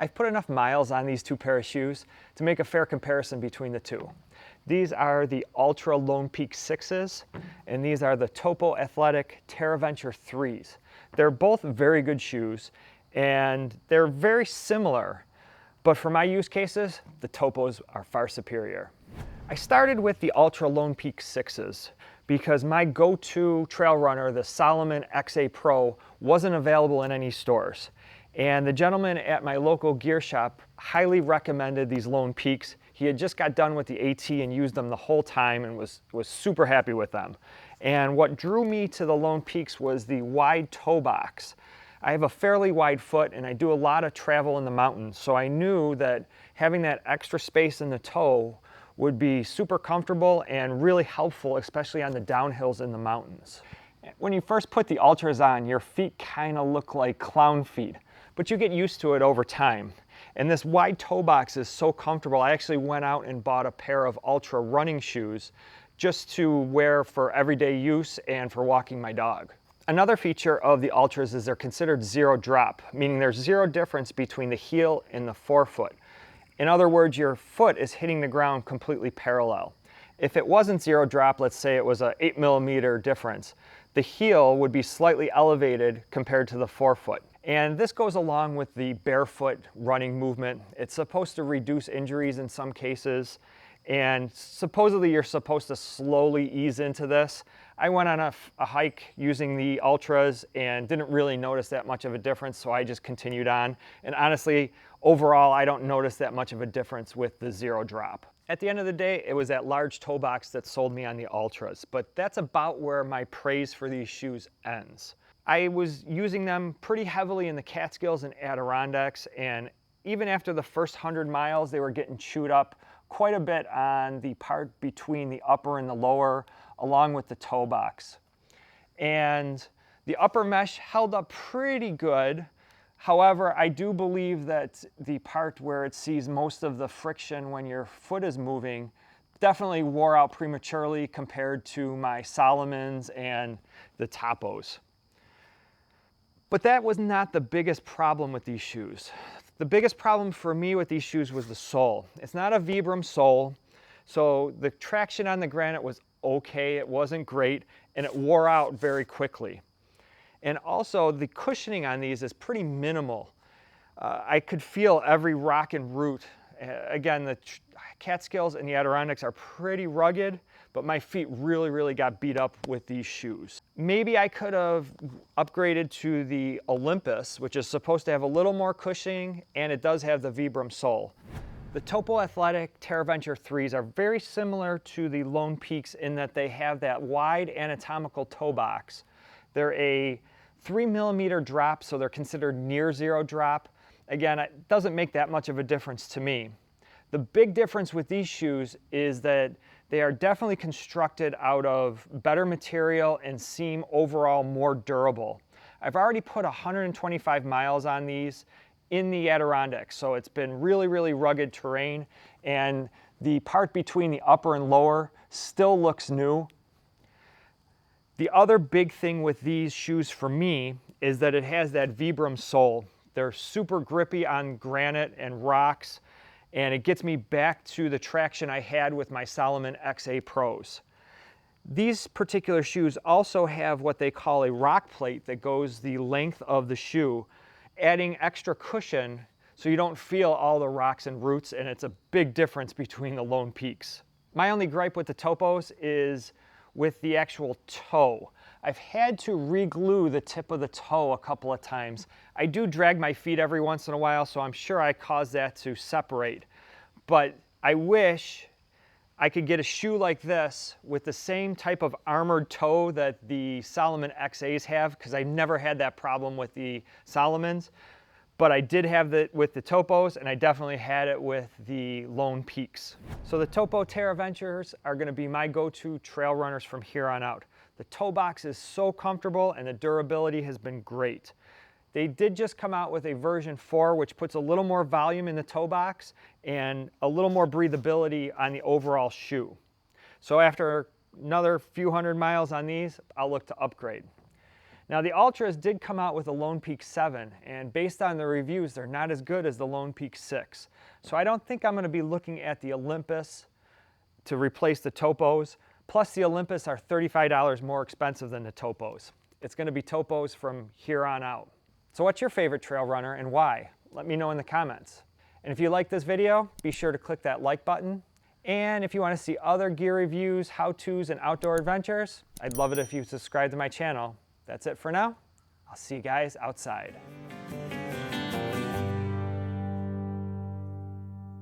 I've put enough miles on these two pair of shoes to make a fair comparison between the two. These are the ALTRA LONE PEAK 6s, and these are the TOPO ATHLETIC TERRAVENTURE 3s. They're both very good shoes, and they're very similar, but for my use cases, the Topos are far superior. I started with the ALTRA LONE PEAK 6s because my go-to trail runner, the Salomon XA Pro, wasn't available in any stores. And the gentleman at my local gear shop highly recommended these Lone Peaks. He had just got done with the AT and used them the whole time and was super happy with them. And what drew me to the Lone Peaks was the wide toe box. I have a fairly wide foot and I do a lot of travel in the mountains, so I knew that having that extra space in the toe would be super comfortable and really helpful, especially on the downhills in the mountains. When you first put the Ultras on, your feet kind of look like clown feet, but you get used to it over time. And this wide toe box is so comfortable, I actually went out and bought a pair of Ultra running shoes just to wear for everyday use and for walking my dog. Another feature of the Ultras is they're considered zero drop, meaning there's zero difference between the heel and the forefoot. In other words, your foot is hitting the ground completely parallel. If it wasn't zero drop, let's say it was an 8mm difference, the heel would be slightly elevated compared to the forefoot. And this goes along with the barefoot running movement. It's supposed to reduce injuries in some cases, and supposedly you're supposed to slowly ease into this. I went on a hike using the Ultras and didn't really notice that much of a difference, so I just continued on. And honestly, overall, I don't notice that much of a difference with the zero drop. At the end of the day, it was that large toe box that sold me on the Ultras, but that's about where my praise for these shoes ends. I was using them pretty heavily in the Catskills and Adirondacks, and even after the first 100 miles, they were getting chewed up quite a bit on the part between the upper and the lower, along with the toe box. And the upper mesh held up pretty good. However, I do believe that the part where it sees most of the friction when your foot is moving definitely wore out prematurely compared to my Salomons and the Topos. But that was not the biggest problem with these shoes. The biggest problem for me with these shoes was the sole. It's not a Vibram sole, so the traction on the granite was okay, it wasn't great, and it wore out very quickly. And also, the cushioning on these is pretty minimal. I could feel every rock and root. Again, the Catskills and the Adirondacks are pretty rugged, but my feet really got beat up with these shoes. Maybe I could have upgraded to the Olympus, which is supposed to have a little more cushioning, and it does have the Vibram sole. The Topo Athletic TerraVenture 3s are very similar to the Lone Peaks in that they have that wide anatomical toe box. They're a 3mm drop, so they're considered near zero drop. Again, it doesn't make that much of a difference to me. The big difference with these shoes is that they are definitely constructed out of better material and seem overall more durable. I've already put 125 miles on these in the Adirondacks, so it's been really rugged terrain, and the part between the upper and lower still looks new. The other big thing with these shoes for me is that it has that Vibram sole. They're super grippy on granite and rocks, and it gets me back to the traction I had with my Salomon XA Pros. These particular shoes also have what they call a rock plate that goes the length of the shoe, adding extra cushion so you don't feel all the rocks and roots, and it's a big difference between the Lone Peaks. My only gripe with the Topos is with the actual toe. I've had to re-glue the tip of the toe a couple of times. I do drag my feet every once in a while, so I'm sure I caused that to separate. But I wish I could get a shoe like this with the same type of armored toe that the Salomon XAs have, because I never had that problem with the Salomons. But I did have it with the Topos, and I definitely had it with the Lone Peaks. So the Topo TerraVentures are going to be my go-to trail runners from here on out. The toe box is so comfortable and the durability has been great. They did just come out with a version 4, which puts a little more volume in the toe box and a little more breathability on the overall shoe. So after another few hundred miles on these, I'll look to upgrade. Now the Ultras did come out with a Lone Peak 7, and based on the reviews, they're not as good as the Lone Peak 6. So I don't think I'm going to be looking at the Olympus to replace the Topos. Plus the Olympus are $35 more expensive than the Topos. It's going to be Topos from here on out. So what's your favorite trail runner and why? Let me know in the comments. And if you like this video, be sure to click that like button. And if you want to see other gear reviews, how-tos, and outdoor adventures, I'd love it if you subscribe to my channel. That's it for now. I'll see you guys outside.